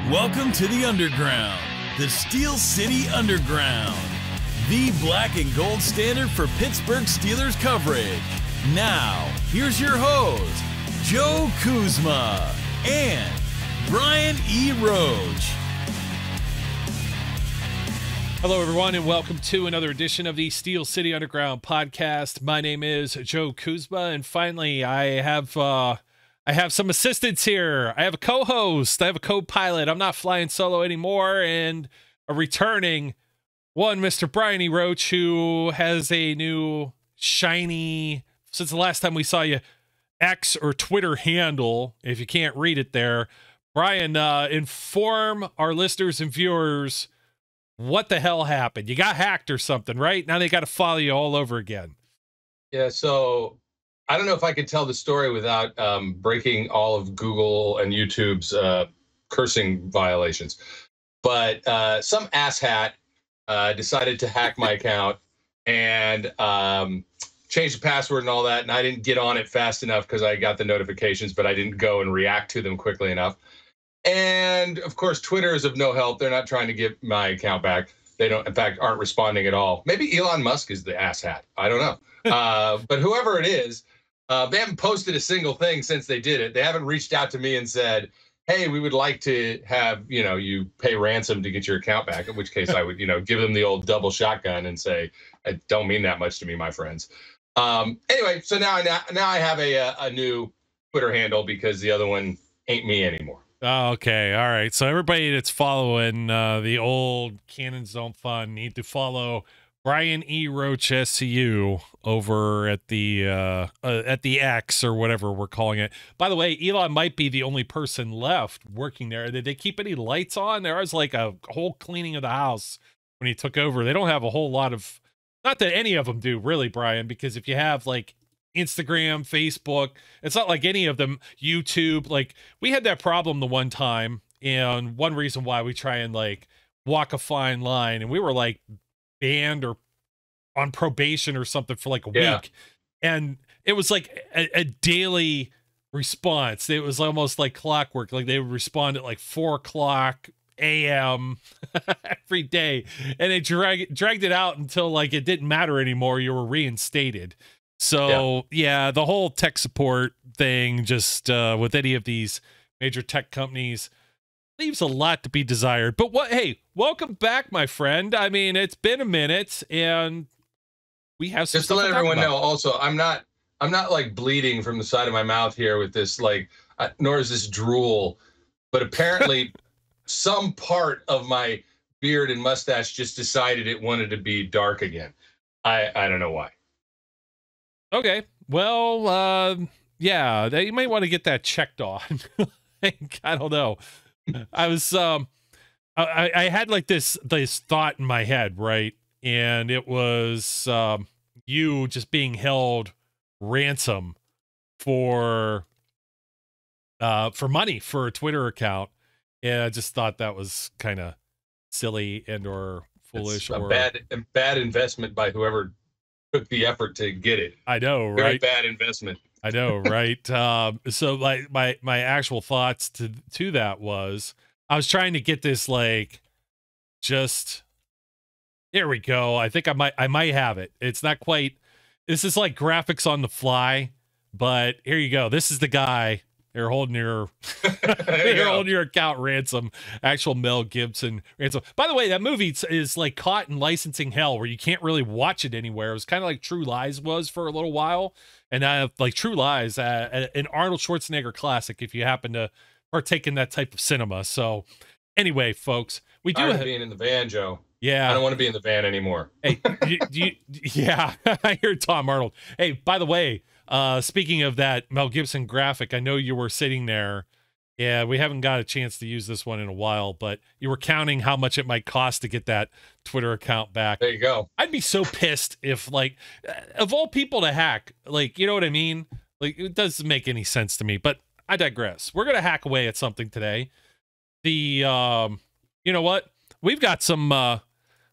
Welcome to the Underground, the Steel City Underground, the black and gold standard for Pittsburgh Steelers coverage. Now, here's your host, Joe Kuzma and Brian E. Roach. Hello, everyone, and welcome to another edition of the Steel City Underground podcast. My name is Joe Kuzma, and finally, I have some assistants here. I have a co-host. I have a co-pilot. I'm not flying solo anymore, and a returning one, Mr. Brian E. Roach, who has a new shiny, since the last time we saw you, X or Twitter handle. If you can't read it there, Brian, inform our listeners and viewers what the hell happened. You got hacked or something, right? Now they got to follow you all over again. Yeah, so I don't know if I could tell the story without breaking all of Google and YouTube's cursing violations. But some asshat decided to hack my account and change the password and all that. And I didn't get on it fast enough because I got the notifications, but I didn't go and react to them quickly enough. And of course, Twitter is of no help. They're not trying to get my account back. They don't, in fact, aren't responding at all. Maybe Elon Musk is the asshat. I don't know. But whoever it is, they haven't posted a single thing since they did it. They haven't reached out to me and said, hey, we would like to have, you pay ransom to get your account back, in which case I would, give them the old double shotgun and say, it don't mean that much to me, my friends. Anyway, so now I have a new Twitter handle because the other one ain't me anymore. Oh, okay. All right. So everybody that's following the old Cannons Don't Fun need to follow Brian E. Roach SCU over at the X or whatever we're calling it. By the way, Elon might be the only person left working there. Did they keep any lights on? There was like a whole cleaning of the house when he took over. They don't have a whole lot of, not that any of them do really, Brian, because if you have like Instagram, Facebook, it's not like any of them, YouTube, like we had that problem the one time, and one reason why we try and like walk a fine line, and we were like banned or on probation or something for like a week, and it was like a daily response. It was almost like clockwork. Like they would respond at like 4:00 a.m. every day, and they dragged it out until like it didn't matter anymore. You were reinstated. So yeah, the whole tech support thing, just with any of these major tech companies, leaves a lot to be desired. But hey, welcome back, my friend. I mean, it's been a minute, and we have some just to let everyone know. Also, I'm not like bleeding from the side of my mouth here with this, like, nor is this drool, but apparently some part of my beard and mustache just decided it wanted to be dark again. I don't know why. Okay, well, yeah, you might want to get that checked on. I don't know. I was, I had like this thought in my head, right? And it was you just being held ransom for money for a Twitter account. And I just thought that was kind of silly and or foolish. It's a bad investment by whoever took the effort to get it. I know, right? Very bad investment. I know, right? So my actual thoughts to that was I was trying to get this like just there we go. I think I might have it. It's not quite, this is like graphics on the fly, but here you go. This is the guy. They're holding your holding your account ransom. Actual Mel Gibson ransom. By the way, that movie is like caught in licensing hell where you can't really watch it anywhere. It was kind of like True Lies was for a little while, and like True Lies, an Arnold Schwarzenegger classic. If you happen to partake in that type of cinema. So, anyway, folks, we do being in the van, Joe. Yeah, I don't want to be in the van anymore. Hey, yeah, I hear Tom Arnold. Hey, by the way. Speaking of that Mel Gibson graphic, I know you were sitting there. Yeah, we haven't got a chance to use this one in a while, but you were counting how much it might cost to get that Twitter account back. There you go. I'd be so pissed if, like, of all people to hack, like, you know what I mean? Like, it doesn't make any sense to me, but I digress. We're going to hack away at something today. You know what? We've got some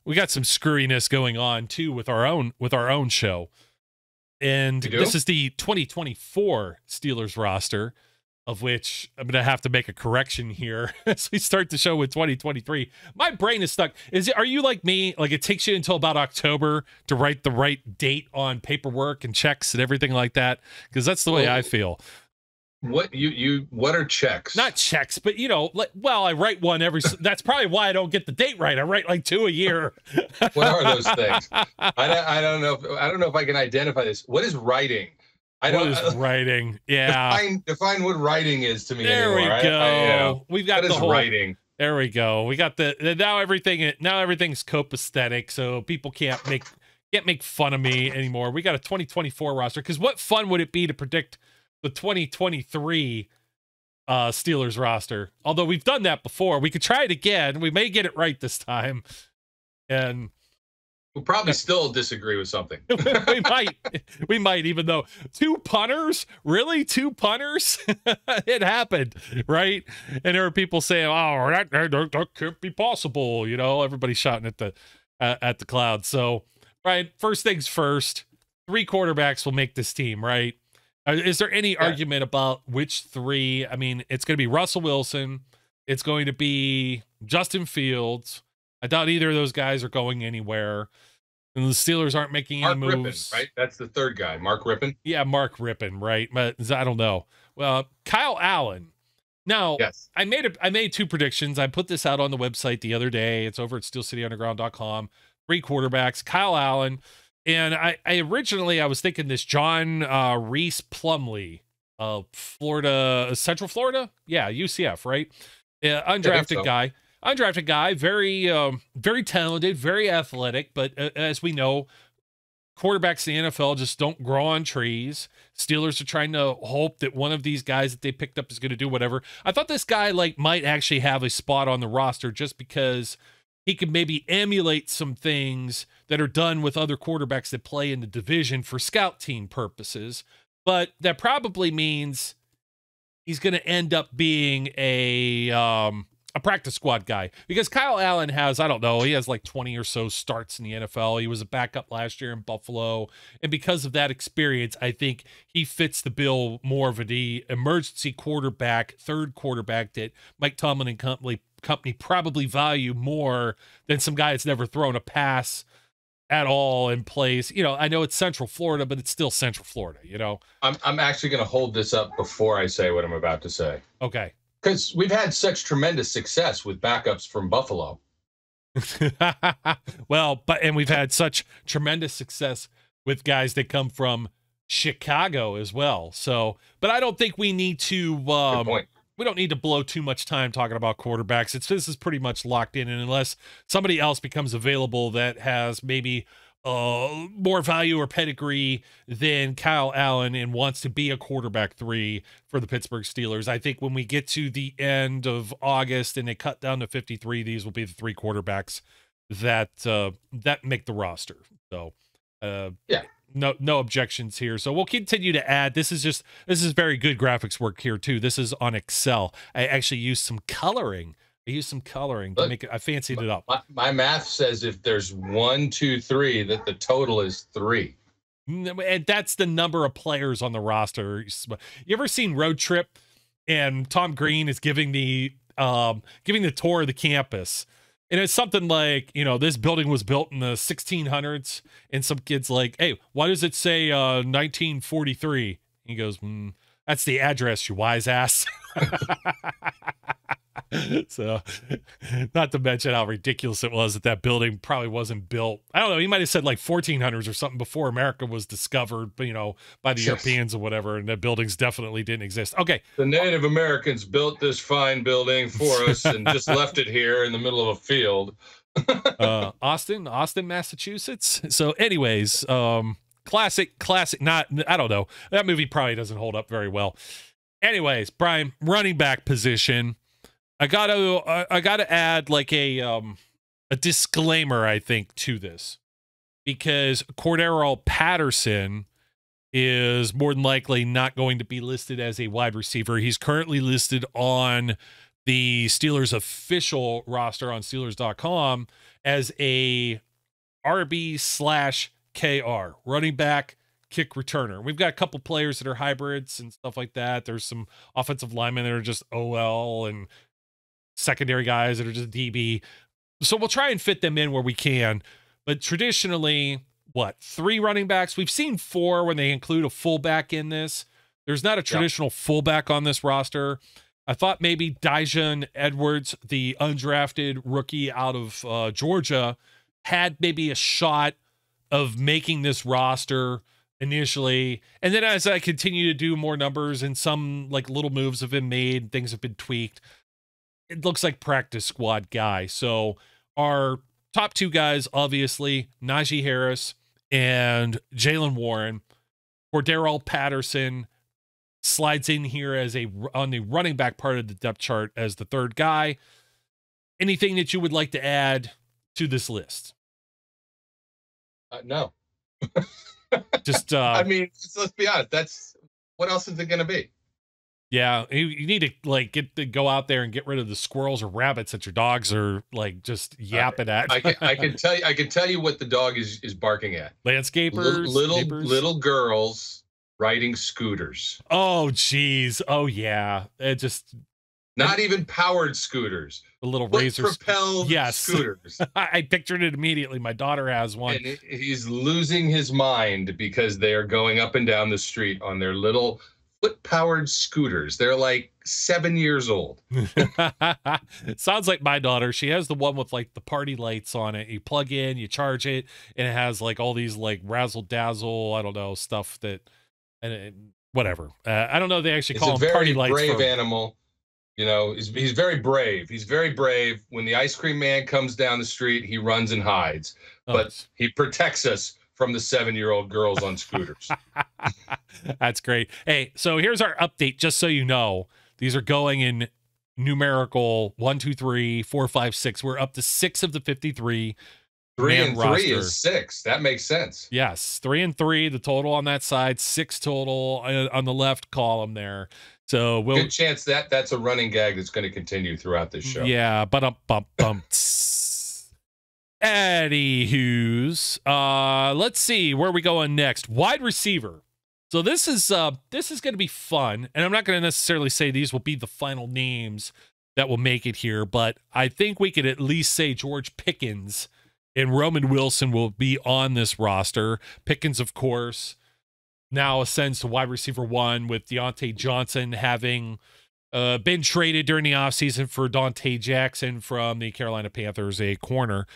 screwiness going on too with our own show. And this is the 2024 Steelers roster. of which I'm going to have to make a correction here as we start the show with 2023. My brain is stuck. Are you like me? Like it takes you until about October to write the right date on paperwork and checks and everything like that? Because that's the way I feel. What what are checks? Not checks, but I write one every. That's probably why I don't get the date right. I write like 2 a year. What are those things? I don't know. I don't know if I can identify this. What is writing? What is writing? Yeah. Define what writing is to me. There anymore. we go. We've got what the is whole writing. There we go. We got now everything's copacetic, so people can't make fun of me anymore. We got a 2024 roster, because what fun would it be to predict the 2023 Steelers roster? Although we've done that before. We could try it again. We may get it right this time. And we'll probably still disagree with something. we might, even though 2 punters, really 2 punters, it happened, right? And there were people saying, "Oh, that can't be possible." Everybody's shouting at the cloud. So, right, first things first, 3 quarterbacks will make this team, right? Is there any argument about which 3? I mean, it's going to be Russell Wilson. It's going to be Justin Fields. I doubt either of those guys are going anywhere. And the Steelers aren't making any moves. Rippon, right? That's the third guy, Mark Rippon. Yeah, Mark Rippon, right? But I don't know. Well, Kyle Allen. Now, yes. I made 2 predictions. I put this out on the website the other day. It's over at steelcityunderground.com. 3 quarterbacks, Kyle Allen. And I originally was thinking this John Reese Plumlee of Florida, Central Florida. Yeah, UCF, right? Undrafted guy. Undrafted guy, very talented, very athletic, but as we know, quarterbacks in the NFL just don't grow on trees. Steelers are trying to hope that one of these guys that they picked up is going to do whatever. I thought this guy might actually have a spot on the roster just because he could maybe emulate some things that are done with other quarterbacks that play in the division for scout team purposes. But that probably means he's going to end up being a practice squad guy, because Kyle Allen has, he has like 20 or so starts in the NFL. He was a backup last year in Buffalo. And because of that experience, I think he fits the bill more of the emergency quarterback, third quarterback that Mike Tomlin and company probably value more than some guy that's never thrown a pass at all in place. I know it's Central Florida, but it's still Central Florida, I'm actually going to hold this up before I say what I'm about to say. Okay. Because we've had such tremendous success with backups from Buffalo. Well, and we've had such tremendous success with guys that come from Chicago as well. So, but I don't think we need to, Good point. We don't need to blow too much time talking about quarterbacks. This is pretty much locked in. And unless somebody else becomes available that has maybe more value or pedigree than Kyle Allen and wants to be a quarterback 3 for the Pittsburgh Steelers, I think when we get to the end of August and they cut down to 53, these will be the 3 quarterbacks that make the roster. So, no objections here. So we'll continue to add. This is very good graphics work here too. This is on Excel. I actually used some coloring. To make it. I fancied it up. My math says if there's 1, 2, 3, that the total is 3. And that's the number of players on the roster. You ever seen Road Trip? And Tom Green is giving the tour of the campus. And it's something like, this building was built in the 1600s. And some kid's like, "Hey, why does it say 1943? He goes, "That's the address, you wise ass." So, not to mention how ridiculous it was that building probably wasn't built. I don't know. He might have said like 1400s or something before America was discovered, by the Europeans or whatever. And the buildings definitely didn't exist. Okay. The Native Americans built this fine building for us and just left it here in the middle of a field. Austin, Massachusetts. So anyways, classic. I don't know. That movie probably doesn't hold up very well. Anyways, Brian, running back position. I gotta add like a disclaimer, I think, to this, because Cordero Patterson is more than likely not going to be listed as a wide receiver. He's currently listed on the Steelers official roster on Steelers.com as a RB/KR, running back kick returner. We've got a couple players that are hybrids and stuff like that. There's some offensive linemen that are just OL and secondary guys that are just DB. So we'll try and fit them in where we can. But traditionally, 3 running backs? We've seen 4 when they include a fullback in this. There's not a traditional fullback on this roster. I thought maybe Dijon Edwards, the undrafted rookie out of Georgia, had maybe a shot of making this roster initially. And then as I continue to do more numbers and some like little moves have been made, things have been tweaked, it looks like practice squad guy. So our top 2 guys, obviously, Najee Harris and Jalen Warren. Cordero Patterson slides in here as on the running back part of the depth chart as the 3rd guy. Anything that you would like to add to this list? No. Just I mean, let's be honest. That's what else is it going to be? Yeah, you need to like go out there and get rid of the squirrels or rabbits that your dogs are like just yapping at. I can tell you what the dog is barking at. Landscapers, little girls riding scooters. Oh geez, oh yeah, it just not even powered scooters. The little razor propelled scooters. I pictured it immediately. My daughter has one. And he's losing his mind because they are going up and down the street on their little foot-powered scooters. They're like 7 years old. It sounds like my daughter. She has the one with like the party lights on it. You plug in, you charge it, and it has like all these like razzle dazzle, I don't know, stuff that, and whatever. I don't know. They actually call them party lights. It's a very brave animal. You know, he's very brave. He's very brave. When the ice cream man comes down the street, he runs and hides. But he protects us from the 7-year-old girls on scooters. That's great. Hey, so here's our update, just so you know. These are going in numerical 1, 2, 3, 4, 5, 6. We're up to 6 of the 53. 3 and 3 is 6. That makes sense. Yes, 3 and 3, the total on that side, 6 total on the left column there. So we'll good chance that's a running gag that's going to continue throughout this show. Yeah, but Anywho's, let's see where we going next. Wide receiver. So this is going to be fun, and I'm not going to necessarily say these will be the final names that will make it here, but I think we could at least say George Pickens and Roman Wilson will be on this roster. Pickens, of course, now ascends to wide receiver 1 with Deontay Johnson having been traded during the offseason for Dante Jackson from the Carolina Panthers, a corner.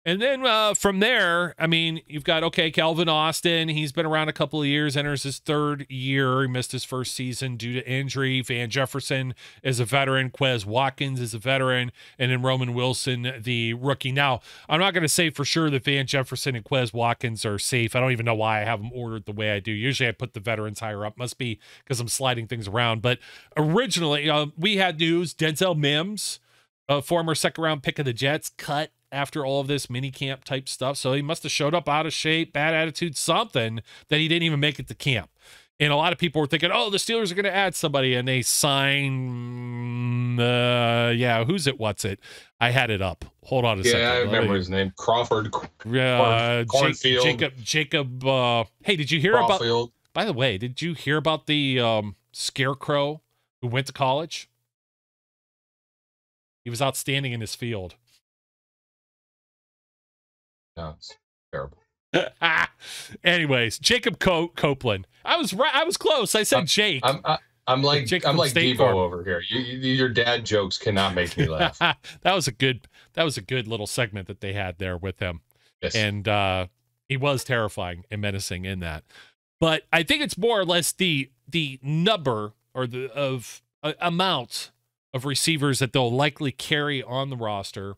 And then from there, I mean, you've got, Calvin Austin. He's been around a couple of years, enters his 3rd year. He missed his first season due to injury. Van Jefferson is a veteran. Quez Watkins is a veteran. And then Roman Wilson, the rookie. Now, I'm not going to say for sure that Van Jefferson and Quez Watkins are safe. I don't even know why I have them ordered the way I do. Usually I put the veterans higher up. Must be because I'm sliding things around. But originally, we had news. Denzel Mims, a former 2nd-round pick of the Jets, cut after all of this mini camp type stuff. So he must have showed up out of shape, bad attitude, something that he didn't even make it to camp. And a lot of people were thinking, oh, the Steelers are going to add somebody, and they sign, who's it? What's it? I had it up. Hold on a second. Yeah, I remember his name. Crawford. Jacob. Hey, did you hear about, by the way, did you hear about the scarecrow who went to college? He was outstanding in his field. No, it's terrible. Anyways, Jacob Copeland. I was right. I was close. I said Jake. I'm like Debo over here. Your dad jokes cannot make me laugh. That was a good little segment that they had there with him. Yes. And he was terrifying and menacing in that. But I think it's more or less the number or the amount of receivers that they'll likely carry on the roster.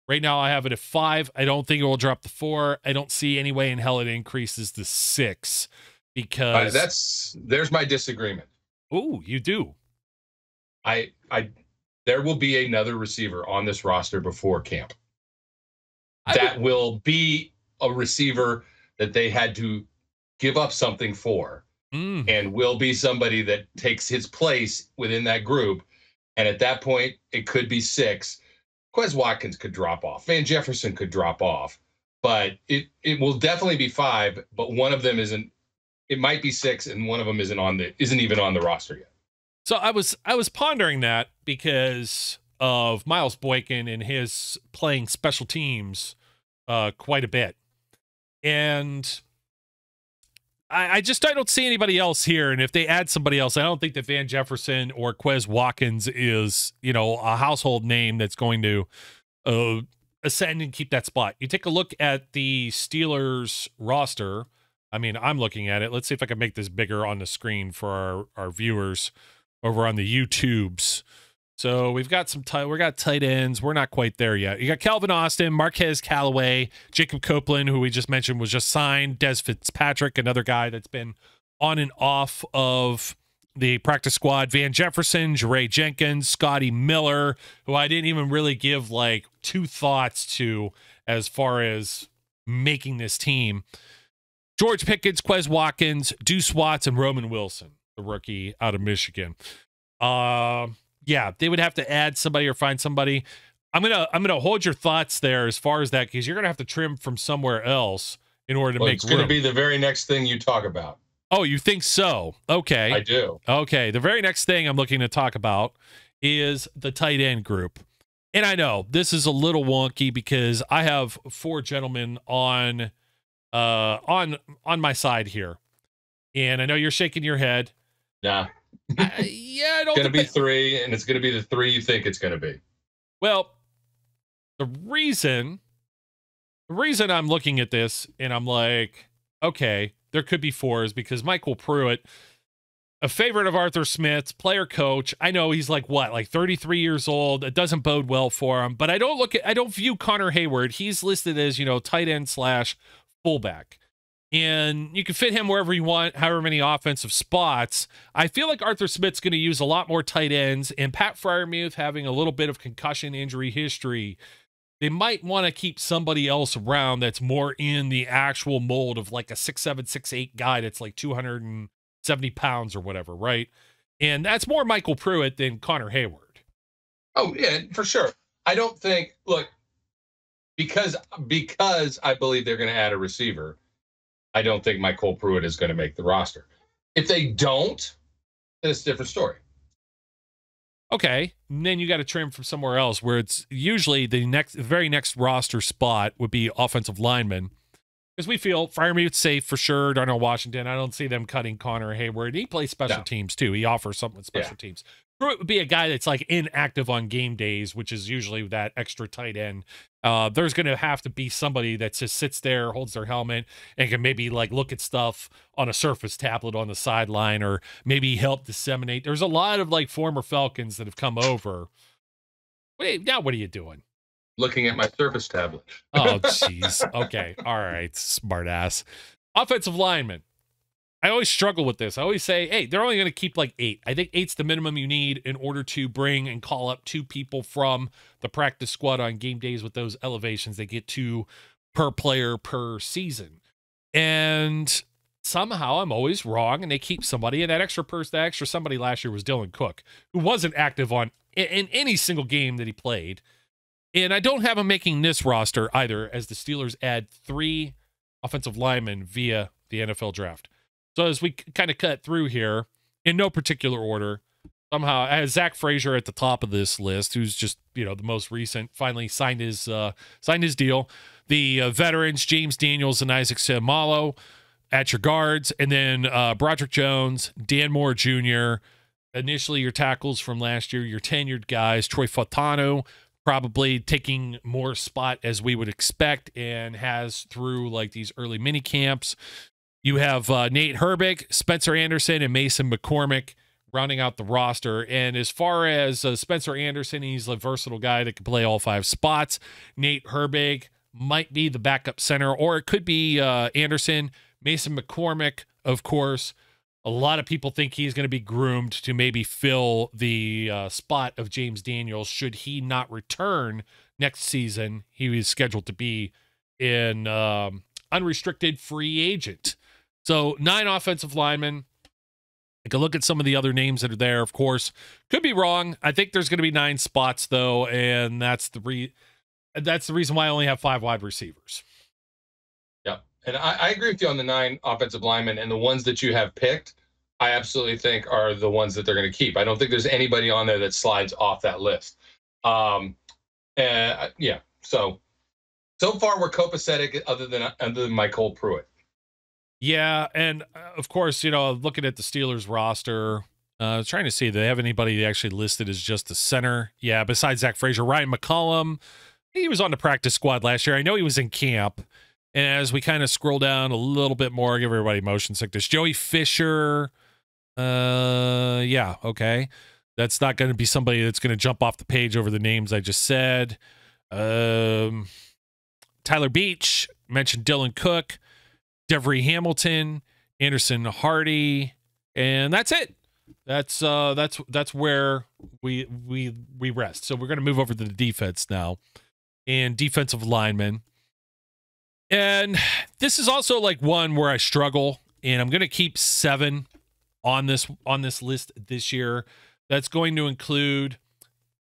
Right now, I have it at 5. I don't think it will drop to 4. I don't see any way in hell it increases to 6 because there's my disagreement. Oh, you do. There will be another receiver on this roster before camp. That will be a receiver that they had to give up something for, and will be somebody that takes his place within that group. And at that point, it could be 6. Quez Watkins could drop off. Van Jefferson could drop off. But it will definitely be 5, but one of them isn't it might be 6, and one of them isn't even on the roster yet. So I was pondering that because of Miles Boykin and his playing special teams quite a bit. And I don't see anybody else here. And if they add somebody else, I don't think that Van Jefferson or Quez Watkins is, a household name that's going to ascend and keep that spot. You take a look at the Steelers roster. I mean, I'm looking at it. Let's see if I can make this bigger on the screen for our viewers over on the YouTubes. So we've got we got tight ends. We're not quite there yet. You got Calvin Austin, Marquez Callaway, Jacob Copeland, who we just mentioned was just signed, Des Fitzpatrick, another guy that's been on and off of the practice squad, Van Jefferson, Jeray Jenkins, Scotty Miller, who I didn't even really give like 2 thoughts to as far as making this team. George Pickens, Quez Watkins, Deuce Watts, and Roman Wilson, the rookie out of Michigan. Yeah, they would have to add somebody or find somebody. I'm gonna hold your thoughts there as far as that, because you're gonna have to trim from somewhere else in order to make room. It's gonna be the very next thing you talk about. Oh, you think so? Okay. I do. Okay. The very next thing I'm looking to talk about is the tight end group. And I know this is a little wonky because I have 4 gentlemen on my side here. And I know you're shaking your head. Nah. Yeah, I don't. It's going to be 3, and it's going to be the 3 you think it's going to be. Well, the reason I'm looking at this and I'm like, okay, there could be 4 is because Michael Pruitt, a favorite of Arthur Smith's, player coach. I know he's like 33 years old. It doesn't bode well for him, but I don't view Connor Hayward. He's listed as, tight end / fullback. And you can fit him wherever you want, however many offensive spots. I feel like Arthur Smith's going to use a lot more tight ends, and Pat Freiermuth having a little bit of concussion injury history, they might want to keep somebody else around that's more in the actual mold of like a 6'7", 6'8" guy that's like 270 pounds or whatever, right? And that's more Michael Pruitt than Connor Hayward. Oh, yeah, for sure. I don't think, look, because I believe they're going to add a receiver, I don't think Michael Pruitt is going to make the roster. If they don't, then it's a different story. Okay, and then you got to trim from somewhere else where it's usually the very next roster spot would be offensive lineman. Because we feel Freiermuth's safe for sure. Darnell Washington, I don't see them cutting Connor Hayward. He plays special teams too. He offers something with special teams. Pruitt would be a guy that's like inactive on game days, which is usually that extra tight end. There's going to have to be somebody that just sits there, holds their helmet, and can maybe like look at stuff on a Surface tablet on the sideline, or maybe help disseminate. There's a lot of like former Falcons that have come over. Wait, now what are you doing? Looking at my Surface tablet. Oh, jeez. Okay. All right. Smart ass. Offensive lineman. I always struggle with this. I always say, hey, they're only going to keep like 8. I think 8's the minimum you need in order to bring and call up 2 people from the practice squad on game days with those elevations. They get 2 per player per season. And somehow I'm always wrong, and they keep somebody. And that extra somebody last year was Dylan Cook, who wasn't active in any single game that he played. And I don't have him making this roster either, as the Steelers add 3 offensive linemen via the NFL draft. So as we kind of cut through here, in no particular order, somehow as Zach Frazier at the top of this list, who's just the most recent, finally signed his deal. The veterans James Daniels and Isaac Seumalo at your guards, and then Broderick Jones, Dan Moore Jr. Initially your tackles from last year, your tenured guys, Troy Fautanu, probably taking more spot as we would expect, and has through like these early mini camps. You have Nate Herbig, Spencer Anderson, and Mason McCormick rounding out the roster. And as far as Spencer Anderson, he's a versatile guy that can play all 5 spots. Nate Herbig might be the backup center, or it could be Anderson. Mason McCormick, of course, a lot of people think he's going to be groomed to maybe fill the spot of James Daniels should he not return next season. He is scheduled to be in unrestricted free agent. So 9 offensive linemen. Take a look at some of the other names that are there, of course. Could be wrong. I think there's going to be 9 spots, though, and that's the reason why I only have 5 wide receivers. Yep. And I agree with you on the 9 offensive linemen, and the ones that you have picked, I absolutely think are the ones that they're going to keep. I don't think there's anybody on there that slides off that list. Yeah. So far we're copacetic other than Michael Pruitt. Yeah, and of course, looking at the Steelers roster, trying to see if they have anybody actually listed as just a center. Yeah, besides Zach Frazier, Ryan McCollum, he was on the practice squad last year. I know he was in camp. And as we kind of scroll down a little bit more, give everybody motion sickness. Joey Fisher, yeah, okay. That's not going to be somebody that's going to jump off the page over the names I just said. Tyler Beach, mentioned Dylan Cook, Devery Hamilton, Anderson Hardy, and that's it. That's where we rest. So we're going to move over to the defense now, and defensive linemen. And this is also like one where I struggle, and I'm going to keep 7 on this list this year. That's going to include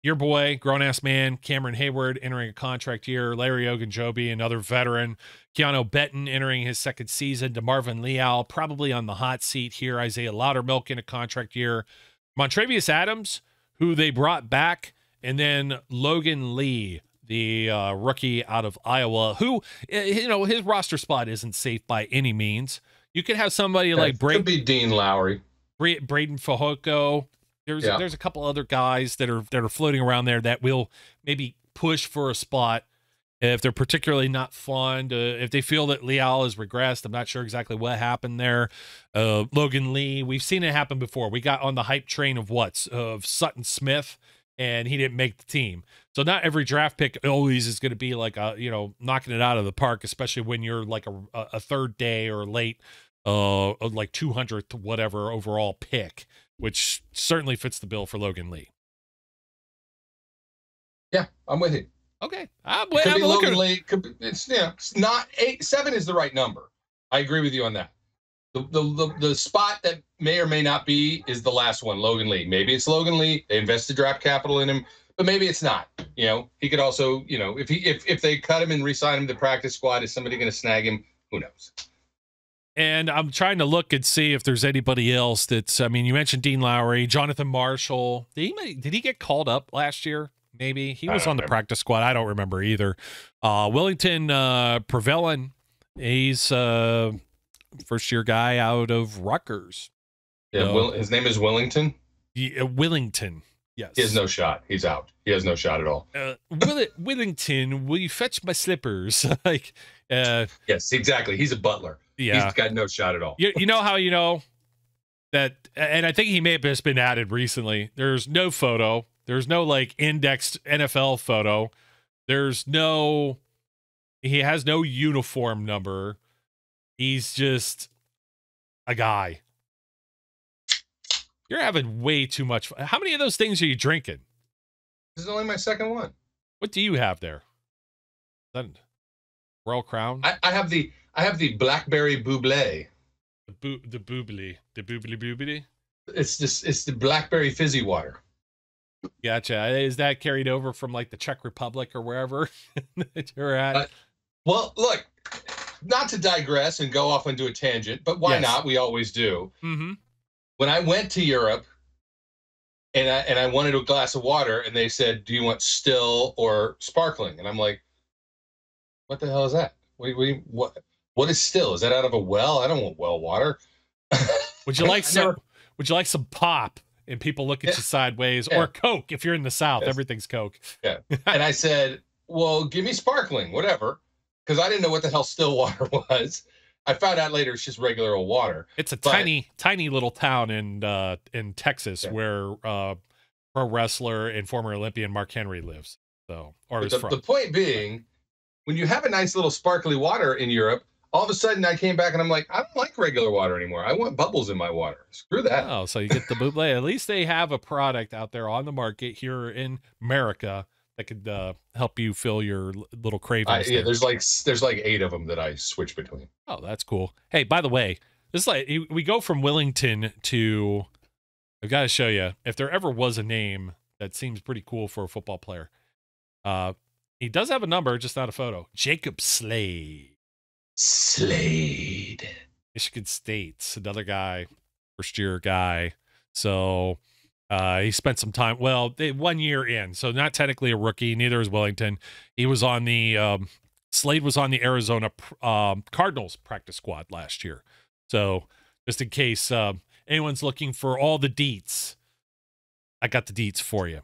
your boy, grown-ass man, Cameron Hayward, entering a contract year, Larry Ogunjobi, another veteran, Keanu Benton entering his 2nd season, DeMarvin Leal probably on the hot seat here, Isaiah Loudermilk in a contract year, Montravius Adams, who they brought back, and then Logan Lee, the rookie out of Iowa, who, his roster spot isn't safe by any means. You could have somebody like could be Dean Lowry, Braden Fajoko. There's a couple other guys that are floating around there that will maybe push for a spot if they're particularly not fond. If they feel that Leal has regressed, I'm not sure exactly what happened there. Logan Lee, we've seen it happen before. We got on the hype train of Sutton Smith, and he didn't make the team. So not every draft pick always is going to be like knocking it out of the park, especially when you're like a third day or late, like 200th whatever overall pick, which certainly fits the bill for Logan Lee. Yeah, I'm with you. Okay, could be Logan Lee. It's not 8. 7 is the right number. I agree with you on that. The spot that may or may not be is the last one, Logan Lee. Maybe it's Logan Lee. They invested draft capital in him, but maybe it's not. He could also, if they cut him and re-sign him to the practice squad, is somebody going to snag him? Who knows? And I'm trying to look and see if there's anybody else that's. I mean, you mentioned Dean Lowry, Jonathan Marshall. Did he get called up last year? Maybe he was on the practice squad. I don't remember either. Willington Prevelin, he's first-year guy out of Rutgers. Yeah, his name is Willington? Willington, yes. He has no shot. He's out. He has no shot at all. Willington, will you fetch my slippers? Yes, exactly. He's a butler. Yeah. He's got no shot at all. You know how that, and I think he may have just been added recently. There's no photo. There's no like indexed NFL photo. He has no uniform number. He's just a guy. You're having way too much fun. How many of those things are you drinking? This is only my 2nd one. What do you have there? Royal Crown? I have the Blackberry Buble. The boobly. It's the Blackberry fizzy water. Gotcha. Is that carried over from like the Czech Republic or wherever that you're at? Well, look, not to digress and go off into a tangent, but why not? We always do. Mm-hmm. When I went to Europe and I wanted a glass of water, and they said, "Do you want still or sparkling?" And I'm like, "What the hell is that? What is still? Is that out of a well? I don't want well water." Would you like some pop? And people look at you sideways, or Coke if you're in the South. Everything's Coke. Yeah. And I said, "Well, give me sparkling, whatever," because I didn't know what the hell still water was. I found out later it's just regular old water. It's a tiny little town in Texas where pro wrestler and former Olympian Mark Henry lives. So, or is from. The point being, when you have a nice little sparkly water in Europe, all of a sudden I came back and I'm like, I don't like regular water anymore. I want bubbles in my water. Screw that. Oh, so you get the buble. At least they have a product out there on the market here in America that could help you fill your little cravings. Yeah, there's like 8 of them that I switch between. Oh, that's cool. Hey, by the way, this is like we go from Willington to. I've got to show you if there ever was a name that seems pretty cool for a football player. He does have a number, just not a photo. Jacob Slade. Slade. Michigan State's another guy, first-year guy. So he spent some time. Well, 1 year in, so not technically a rookie. Neither is Wellington. He was on the Slade was on the Arizona Cardinals practice squad last year. So just in case anyone's looking for all the deets, I got the deets for you.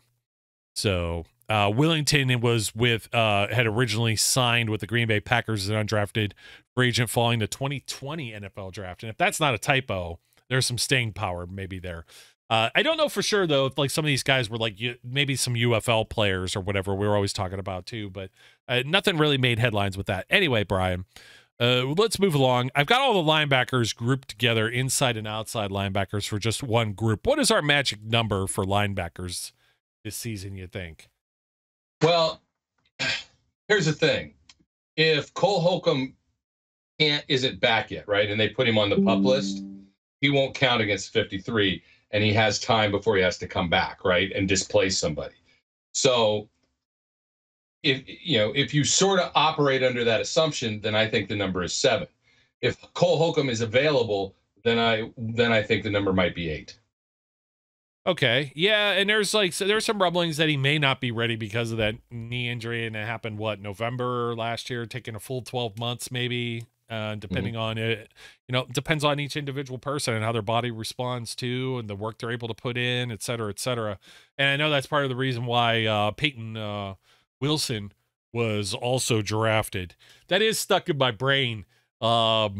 So Wellington was had originally signed with the Green Bay Packers as an undrafted free agent following the 2020 NFL draft. And if that's not a typo, there's some staying power maybe there. I don't know for sure, though, if like some of these guys were like maybe some UFL players or whatever we were always talking about, too. But nothing really made headlines with that. Anyway, Brian, let's move along. I've got all the linebackers grouped together, inside and outside linebackers, for just one group. What is our magic number for linebackers this season, you think? Well, here's the thing. If Cole Holcomb isn't back yet, right, and they put him on the PUP list, he won't count against 53. And he has time before he has to come back, right, and displace somebody. So if you sort of operate under that assumption, then I think the number is 7. If Cole Holcomb is available, then I think the number might be 8. Okay, yeah, and there's some rumblings that he may not be ready because of that knee injury, and it happened November last year, taking a full 12 months maybe. Depending on it, depends on each individual person and how their body responds to and the work they're able to put in, et cetera, et cetera. And I know that's part of the reason why Peyton Wilson was also drafted. That is stuck in my brain. What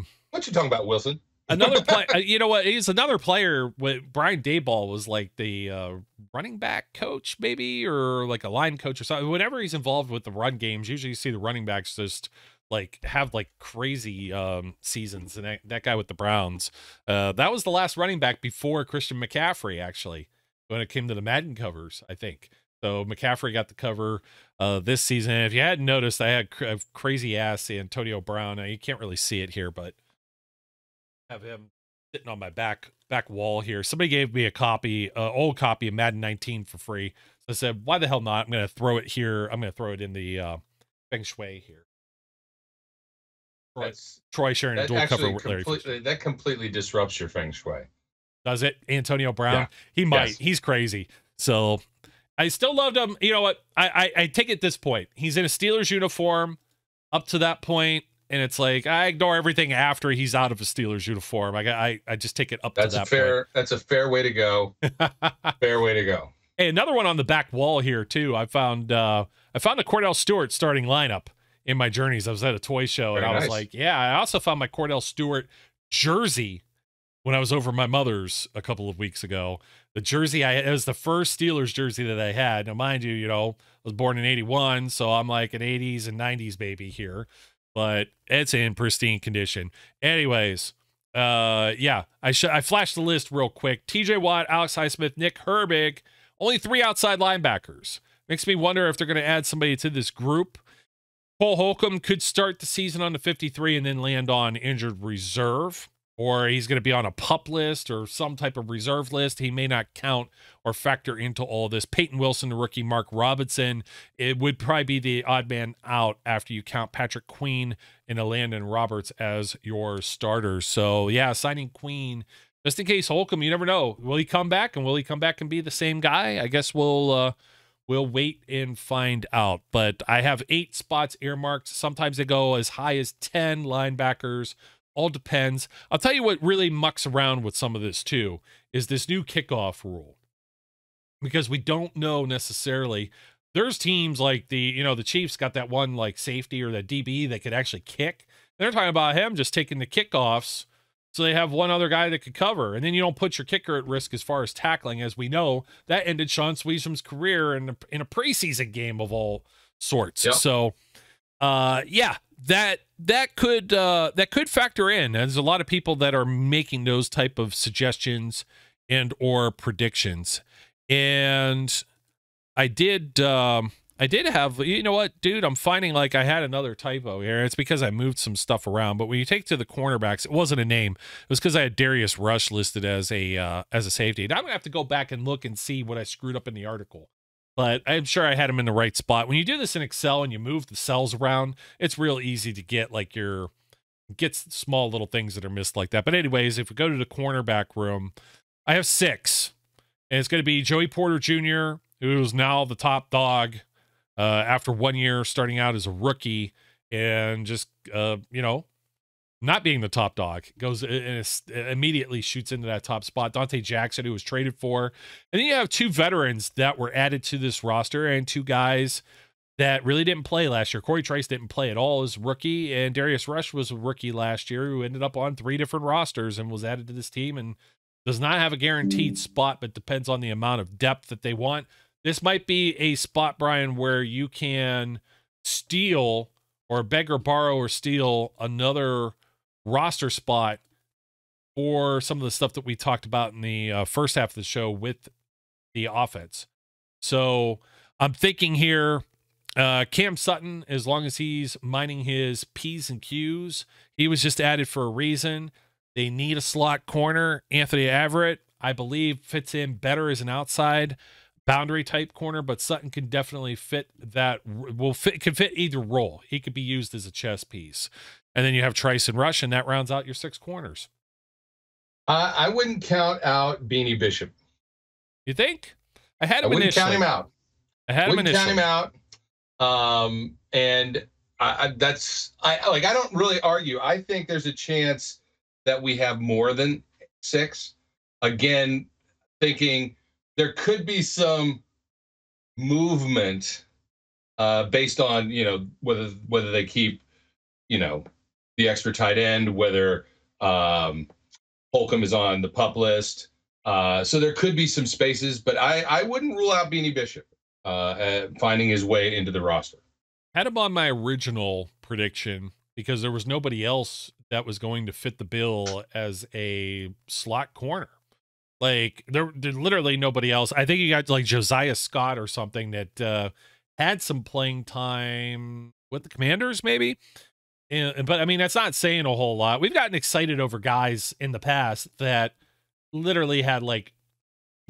you talking about, Wilson? Another player, you know what? He's another player. Brian Daboll was like the running back coach, maybe, or like a line coach or something. Whenever he's involved with the run games, usually you see the running backs just have crazy seasons. And that guy with the Browns, that was the last running back before Christian McCaffrey, actually, when it came to the Madden covers, I think. So McCaffrey got the cover this season. And if you hadn't noticed, I had a crazy ass Antonio Brown. Now, you can't really see it here, but I have him sitting on my back wall here. Somebody gave me a old copy of Madden 19 for free. So I said, why the hell not? I'm going to throw it here. I'm going to throw it in the Feng Shui here. Troy sharing a dual cover with Larry Fisher. That completely disrupts your Feng Shui. Does it? Antonio Brown? Yeah. He might. Yes. He's crazy. So I still loved him. You know what? I take it at this point. He's in a Steelers uniform up to that point, and it's like I ignore everything after he's out of a Steelers uniform. I just take it up to that point. That's a fair way to go. Fair way to go. Hey, another one on the back wall here too. I found a Cordell Stewart starting lineup in my journeys. I was at a toy show and I was like, yeah, I also found my Cordell Stewart jersey when I was over my mother's a couple of weeks ago. The jersey it was the first Steelers jersey that I had. Now, mind you, I was born in 81, so I'm like an 80s and 90s baby here, but it's in pristine condition. Anyways, yeah, I flashed the list real quick. TJ Watt, Alex Highsmith, Nick Herbig, only 3 outside linebackers. Makes me wonder if they're going to add somebody to this group. Cole Holcomb could start the season on the 53 and then land on injured reserve, or he's going to be on a PUP list or some type of reserve list. He may not count or factor into all this. Peyton Wilson, the rookie, Mark Robinson, it would probably be the odd man out after you count Patrick Queen and Landon Roberts as your starters. So, yeah, signing Queen, just in case Holcomb, you never know. Will he come back, and will he come back and be the same guy? I guess we'll wait and find out. But I have 8 spots earmarked. Sometimes they go as high as 10 linebackers. All depends. I'll tell you what really mucks around with some of this too is this new kickoff rule. Because we don't know necessarily. There's teams like the Chiefs got that one like safety or that DB that could actually kick. They're talking about him just taking the kickoffs. So they have one other guy that could cover, and then you don't put your kicker at risk as far as tackling. As we know, that ended Sean Sweesham's career in a preseason game of all sorts. Yep. So, yeah, that could factor in. There's a lot of people that are making those type of suggestions and or predictions, and I did have, you know what, dude, I'm finding like I had another typo here. It's because I moved some stuff around. But when you take to the cornerbacks, it wasn't a name. It was because I had Darius Rush listed as a safety. And I'm gonna have to go back and look and see what I screwed up in the article. But I'm sure I had him in the right spot. When you do this in Excel and you move the cells around, it's real easy to get like your gets small little things that are missed like that. But anyways, if we go to the cornerback room, I have 6. And it's going to be Joey Porter Jr., who is now the top dog after 1 year starting out as a rookie and just, not being the top dog, goes and immediately shoots into that top spot. Dante Jackson, who was traded for. And then you have 2 veterans that were added to this roster and 2 guys that really didn't play last year. Corey Trice didn't play at all as rookie, and Darius Rush was a rookie last year who ended up on 3 different rosters and was added to this team and does not have a guaranteed spot, but depends on the amount of depth that they want. This might be a spot, Brian, where you can steal or beg or borrow or steal another roster spot for some of the stuff that we talked about in the first half of the show with the offense. So I'm thinking here, Cam Sutton, as long as he's minding his P's and Q's, he was just added for a reason. They need a slot corner. Anthony Averett, I believe, fits in better as an outside boundary type corner, but Sutton can definitely fit that. Can fit either role. He could be used as a chess piece. And then you have Trice and Rush, and that rounds out your 6 corners. I wouldn't count out Beanie Bishop. You think? I had him I wouldn't initially. count him out. I had him initially. Count him out. And I don't really argue. I think there's a chance that we have more than 6. Again, thinking there could be some movement based on, whether they keep, the extra tight end, whether Holcomb is on the PUP list. So there could be some spaces, but I wouldn't rule out Beanie Bishop finding his way into the roster. Had him on my original prediction because there was nobody else that was going to fit the bill as a slot corner. Like there literally nobody else. I think you got like Josiah Scott or something that had some playing time with the Commanders, maybe. But I mean, that's not saying a whole lot. We've gotten excited over guys in the past that literally had like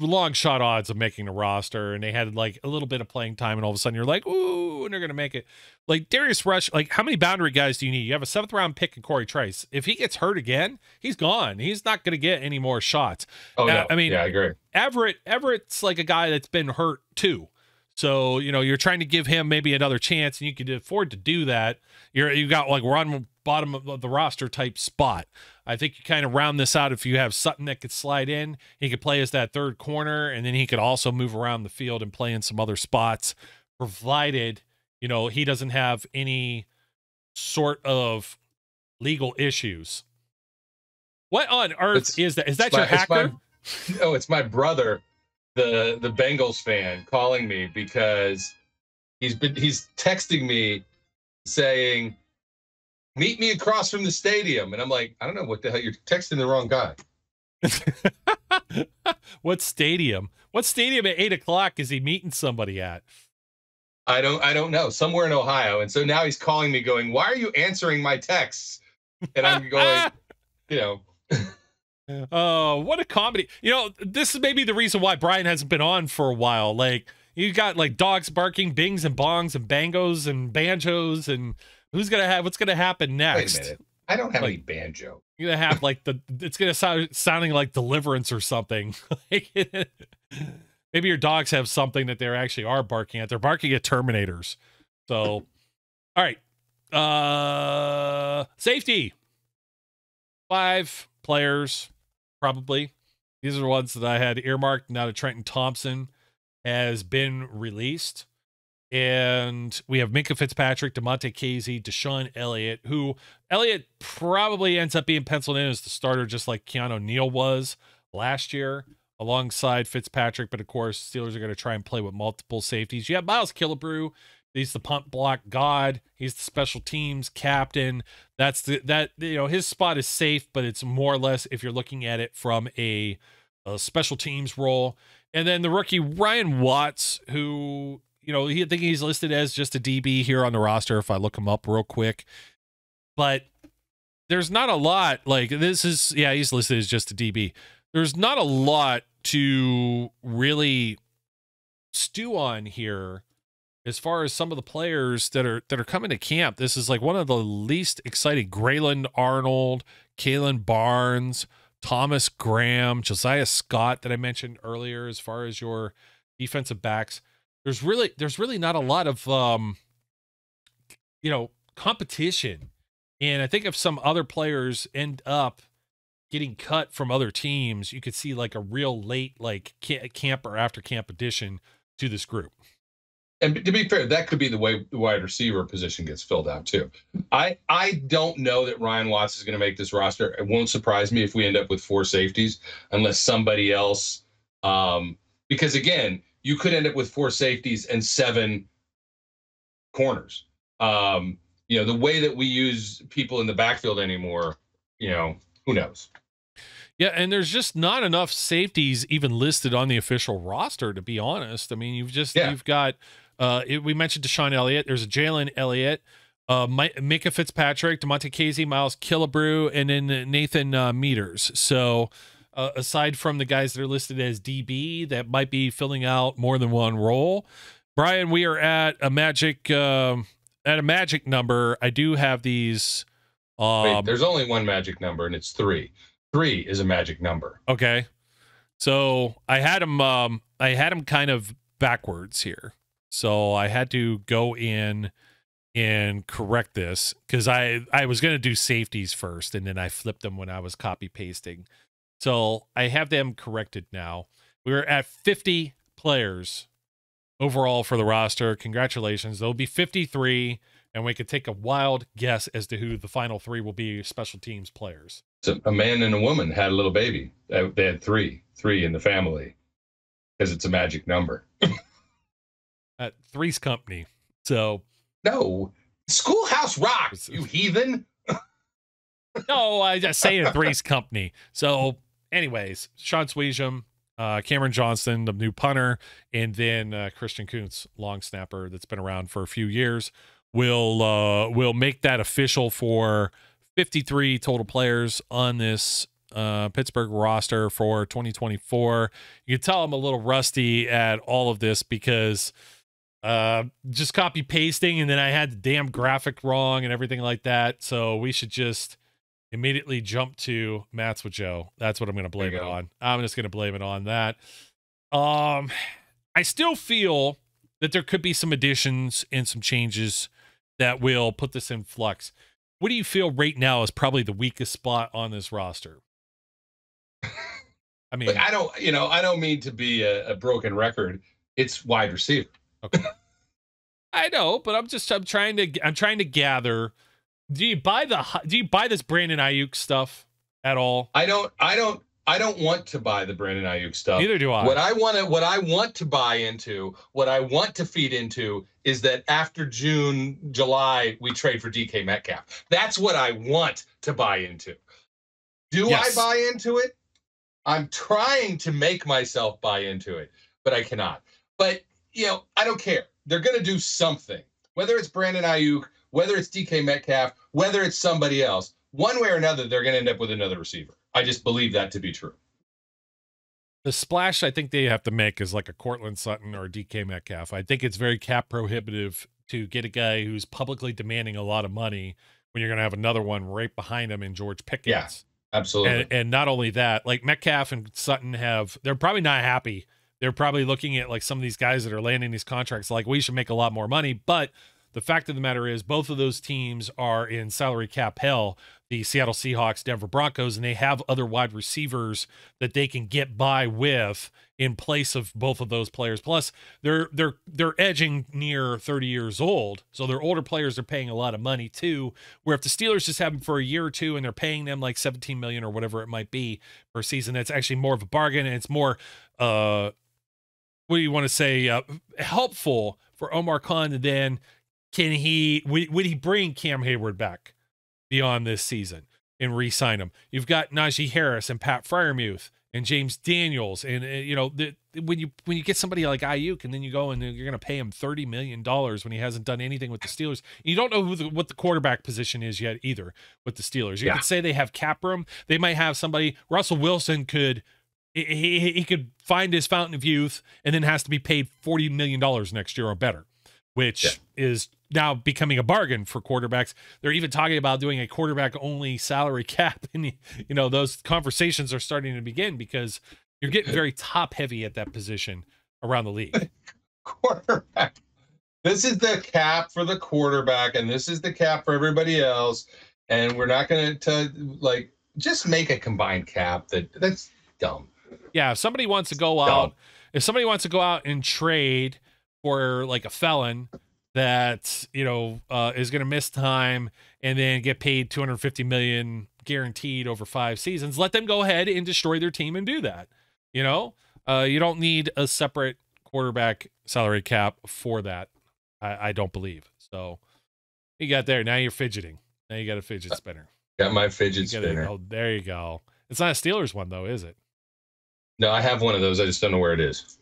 long shot odds of making the roster, and they had like a little bit of playing time, and all of a sudden you're like, ooh, and they're gonna make it. Like Darius Rush, like how many boundary guys do you need? You have a 7th round pick in Corey Trice. If he gets hurt again, he's gone. He's not gonna get any more shots. Oh now, no. I mean, yeah, I agree. Everett's like a guy that's been hurt too. So, you're trying to give him maybe another chance, and you can afford to do that. You got like we're on the bottom of the roster type spot. I think you kind of round this out if you have Sutton that could slide in. He could play as that 3rd corner, and then he could also move around the field and play in some other spots, provided, he doesn't have any sort of legal issues. What on earth is that? Is that your hacker? It's my brother, the Bengals fan, calling me because he's texting me saying, meet me across from the stadium. And I'm like, I don't know what the hell, you're texting the wrong guy. What stadium? What stadium at 8:00 is he meeting somebody at? I don't know. Somewhere in Ohio. And so now he's calling me going, why are you answering my texts? And I'm going, Oh, what a comedy. This is maybe the reason why Brian hasn't been on for a while. Like, you got like dogs barking, bings and bongs and bangos and banjos, and what's going to happen next? Wait a minute. I don't have any banjo. You're going to have like it's going to sounding like Deliverance or something. Maybe your dogs have something that they actually are barking at. They're barking at Terminators. So, all right. Safety. 5 players, probably. These are the ones that I had earmarked. Now that Trenton Thompson has been released. And we have Minkah Fitzpatrick, DeMonte Casey, Deshaun Elliott, who Elliott probably ends up being penciled in as the starter, just like Keanu Neal was last year, alongside Fitzpatrick. But of course, Steelers are going to try and play with multiple safeties. You have Miles Killebrew. He's the punt block god. He's the special teams captain. His spot is safe, but it's more or less if you're looking at it from a special teams role. And then the rookie Ryan Watts, who I think he's listed as just a DB here on the roster if I look him up real quick. But there's not a lot. Like he's listed as just a DB. There's not a lot to really stew on here as far as some of the players that are coming to camp, this is like one of the least exciting. Grayland Arnold, Kalen Barnes, Thomas Graham, Josiah Scott that I mentioned earlier. As far as your defensive backs, there's really not a lot of competition. And I think if some other players end up getting cut from other teams, you could see like a real late like camp or after camp addition to this group. And to be fair, that could be the way the wide receiver position gets filled out too. I don't know that Ryan Watts is going to make this roster. It won't surprise me if we end up with 4 safeties, unless somebody else. Because again, you could end up with 4 safeties and 7 corners. The way that we use people in the backfield anymore, who knows? Yeah, and there's just not enough safeties even listed on the official roster, to be honest. I mean, you've got we mentioned Deshaun Elliott. There's a Jalen Elliott, Micah Fitzpatrick, DeMonte Casey, Miles Killebrew, and then Nathan Meters. So aside from the guys that are listed as DB that might be filling out more than one role, Brian, we are at a magic number. I do have these. Wait, there's only one magic number, and it's 3. 3 is a magic number. Okay, so I had them kind of backwards here, so I had to go in and correct this because I was going to do safeties first, and then I flipped them when I was copy pasting. So I have them corrected now. We're at 50 players overall for the roster. Congratulations. There'll be 53, and we could take a wild guess as to who the final 3 will be special teams players. So a man and a woman had a little baby. They had 3 in the family because it's a magic number. At Three's Company. So no, Schoolhouse Rock, you heathen. No, I just say it, Three's Company. So anyways, Sean Sweesham, Cameron Johnston, the new punter, and then Christian Kuntz, long snapper that's been around for a few years. We'll make that official for 53 total players on this Pittsburgh roster for 2024. You can tell I'm a little rusty at all of this because just copy pasting, and then I had the damn graphic wrong and everything like that. So we should just immediately jump to Mats with Joe. That's what I'm going to blame it on. I'm just going to blame it on that. I still feel that there could be some additions and some changes that will put this in flux. What do you feel right now is probably the weakest spot on this roster? I mean, I don't mean to be a broken record. It's wide receiver. Okay. I know, but I'm trying to gather. Do you buy this Brandon Ayuk stuff at all? I don't want to buy the Brandon Ayuk stuff. Neither do I. What I want to buy into, what I want to feed into is that after June, July, we trade for DK Metcalf. That's what I want to buy into. Do I buy into it? I'm trying to make myself buy into it, but I cannot. But, I don't care. They're going to do something. Whether it's Brandon Ayuk, whether it's DK Metcalf, whether it's somebody else, one way or another, they're going to end up with another receiver. I just believe that to be true. The splash I think they have to make is like a Cortland Sutton or a DK Metcalf. I think it's very cap prohibitive to get a guy who's publicly demanding a lot of money when you're going to have another one right behind him in George Pickens. Yeah, absolutely. And not only that, like Metcalf and Sutton they're probably not happy. They're probably looking at like some of these guys that are landing these contracts like we should make a lot more money. But the fact of the matter is both of those teams are in salary cap hell, the Seattle Seahawks, Denver Broncos, and they have other wide receivers that they can get by with in place of both of those players. Plus, they're edging near 30 years old, so their older players are paying a lot of money too. Where if the Steelers just have them for a year or two and they're paying them like $17 million or whatever it might be per season, that's actually more of a bargain, and it's more what do you want to say, helpful for Omar Khan. And then would he bring Cam Hayward back beyond this season and re-sign him? You've got Najee Harris and Pat Freiermuth and James Daniels, and when you get somebody like Ayuk, and then you go and you're going to pay him $30 million when he hasn't done anything with the Steelers. You don't know what the quarterback position is yet either with the Steelers. You could say they have cap room. They might have somebody. Russell Wilson could. He could find his fountain of youth and then has to be paid $40 million next year or better which is now becoming a bargain for quarterbacks. They're even talking about doing a quarterback-only salary cap, and those conversations are starting to begin because you're getting very top-heavy at that position around the league. Quarterback. This is the cap for the quarterback, and this is the cap for everybody else. And we're not going to just make a combined cap. That's dumb. Yeah, if somebody wants to go out, and trade for like a felon that is going to miss time and then get paid $250 million guaranteed over 5 seasons, let them go ahead and destroy their team and do that. You don't need a separate quarterback salary cap for that. I don't believe. So you got there. Now you're fidgeting. Now you got a fidget spinner. Got my fidget spinner. Oh, there you go. It's not a Steelers one though, is it? No, I have one of those. I just don't know where it is.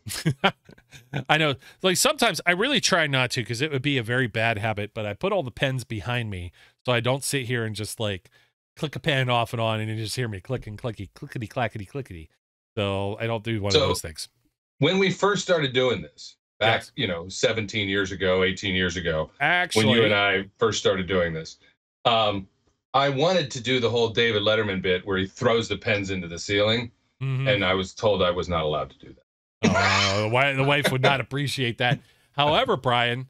I know. Like sometimes I really try not to because it would be a very bad habit, but I put all the pens behind me so I don't sit here and just like click a pen off and on and you just hear me clicking, clickety, clackety, clickety. So I don't do one of those things. When we first started doing this, back, 17 years ago, 18 years ago, actually, when you and I first started doing this, I wanted to do the whole David Letterman bit where he throws the pens into the ceiling, and I was told I was not allowed to do that. The wife would not appreciate that. However, Brian,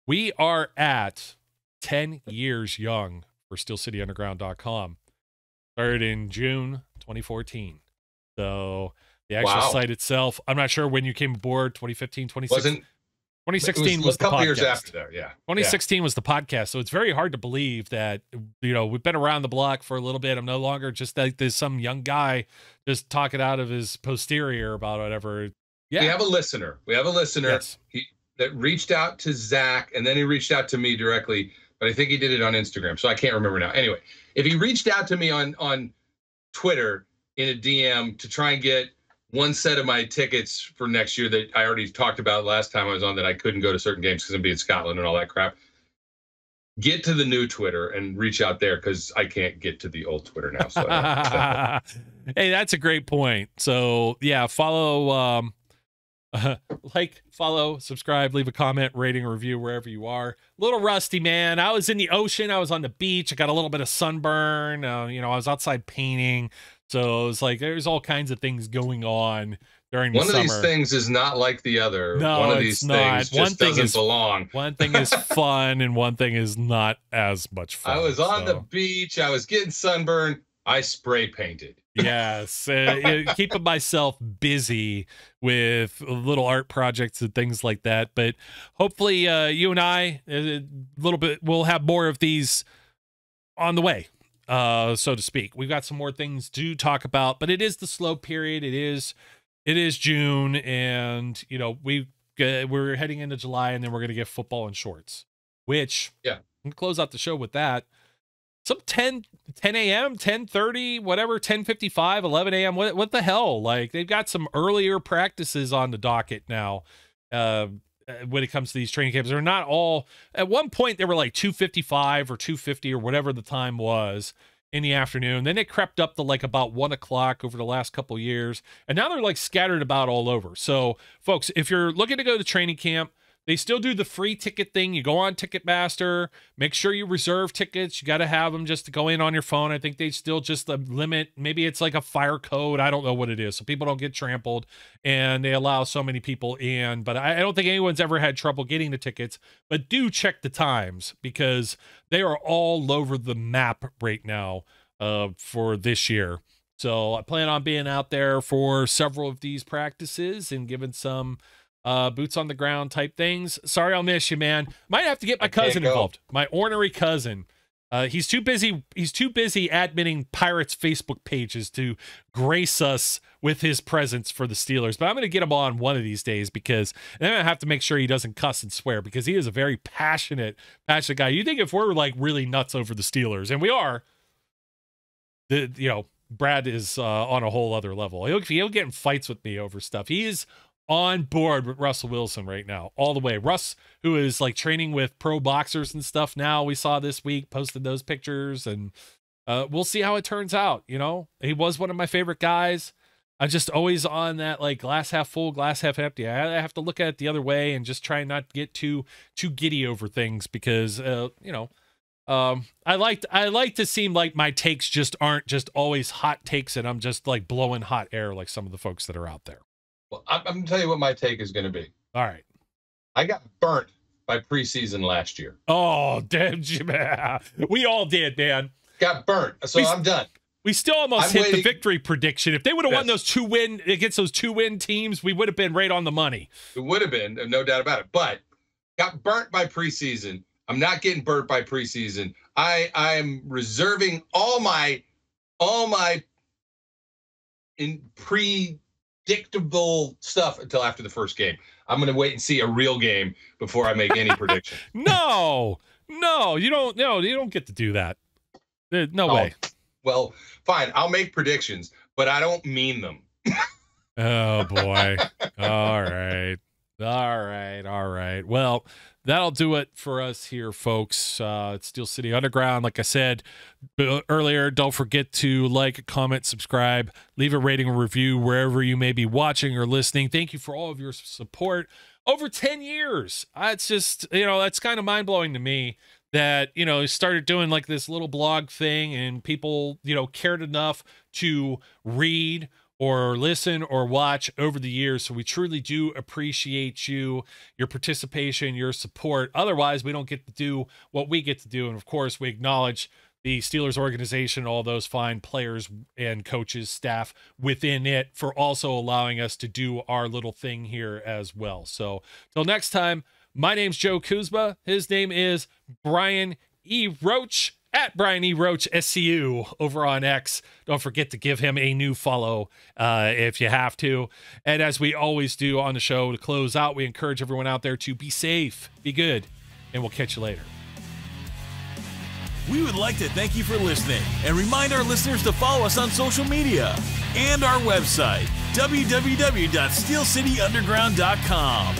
we are at 10 years young for SteelCityUnderground.com. Started in June 2014. So the actual site itself, I'm not sure when you came aboard, 2015, 2016. 2016 was the podcast. A couple years after that, yeah. 2016 was the podcast, so it's very hard to believe that we've been around the block for a little bit. I'm no longer just like there's some young guy just talking out of his posterior about whatever. Yeah, we have a listener. Yes. That reached out to Zach, and then he reached out to me directly, but I think he did it on Instagram, so I can't remember now. Anyway, if he reached out to me on Twitter in a DM to try and get one set of my tickets for next year that I already talked about last time I was on, that I couldn't go to certain games because I'm being in Scotland and all that crap. Get to the new Twitter and reach out there because I can't get to the old Twitter now. So hey, that's a great point. So yeah, follow, follow, subscribe, leave a comment, rating, review wherever you are. A little rusty, man. I was in the ocean. I was on the beach. I got a little bit of sunburn. I was outside painting. So it was like there's all kinds of things going on during the summer. One of these things is not like the other. No, one of these things just doesn't belong. One thing is fun and one thing is not as much fun. I was on the beach. I was getting sunburned. I spray painted. Yes. Keeping myself busy with little art projects and things like that. But hopefully you and I, a little bit, we'll have more of these on the way. So to speak. We've got some more things to talk about, but it is the slow period. It is June, and we're heading into July, and then we're going to get football in shorts, which I'm going to close out the show with that. Some 10 a.m., 10:30, whatever, 10:55, 11 a.m. What the hell? Like they've got some earlier practices on the docket now. When it comes to these training camps, they're not all. At one point, they were like 2:55 or 2:50 or whatever the time was in the afternoon. Then it crept up to like about 1 o'clock over the last couple years, and now they're like scattered about all over. So, folks, if you're looking to go to training camp, they still do the free ticket thing. You go on Ticketmaster, make sure you reserve tickets. You got to have them just to go in on your phone. I think they still just limit, maybe it's like a fire code. I don't know what it is. So people don't get trampled, and they allow so many people in. But I don't think anyone's ever had trouble getting the tickets. But do check the times because they are all over the map right now for this year. So I plan on being out there for several of these practices and giving some boots on the ground type things. Sorry, I'll miss you, man. Might have to get my cousin involved. My ornery cousin. He's too busy admitting Pirates Facebook pages to grace us with his presence for the Steelers. But I'm going to get him on one of these days because then I have to make sure he doesn't cuss and swear because he is a very passionate guy. You think if we're like really nuts over the Steelers, and we are, Brad is on a whole other level. He'll get in fights with me over stuff. He is on board with Russell Wilson right now, all the way. Russ, who is like training with pro boxers and stuff now, we saw this week, posted those pictures, and we'll see how it turns out. He was one of my favorite guys. I'm just always on that like glass half full, glass half empty. I have to look at it the other way and just try not to get too giddy over things because I like to seem like my takes just aren't just always hot takes and I'm just like blowing hot air like some of the folks that are out there. Well, I'm going to tell you what my take is going to be. All right. I got burnt by preseason last year. Oh, damn, we all did, man. Got burnt, so I'm done. We still almost hit the victory prediction. If they would have won those 2-win against those 2-win teams, we would have been right on the money. It would have been, no doubt about it. But got burnt by preseason. I'm not getting burnt by preseason. I'm reserving all my predictable stuff until after the first game. I'm going to wait and see a real game before I make any prediction. No, you don't. No, you don't get to do that. No way. Well, fine. I'll make predictions, but I don't mean them. Oh boy. All right. Well, that'll do it for us here, folks. It's Steel City Underground. Like I said earlier, don't forget to like, comment, subscribe, leave a rating or review wherever you may be watching or listening. Thank you for all of your support over 10 years. It's just, that's kind of mind blowing to me that, started doing like this little blog thing and people, cared enough to read or listen or watch over the years. So we truly do appreciate your participation, your support. Otherwise, we don't get to do what we get to do. And of course, we acknowledge the Steelers organization, all those fine players and coaches, staff within it for also allowing us to do our little thing here as well. So till next time, my name's Joe Kuzma. His name is Brian E. Roach. At Brian E. Roach SCU over on X. Don't forget to give him a new follow if you have to. And as we always do on the show, to close out, we encourage everyone out there to be safe, be good, and we'll catch you later. We would like to thank you for listening and remind our listeners to follow us on social media and our website, www.steelcityunderground.com.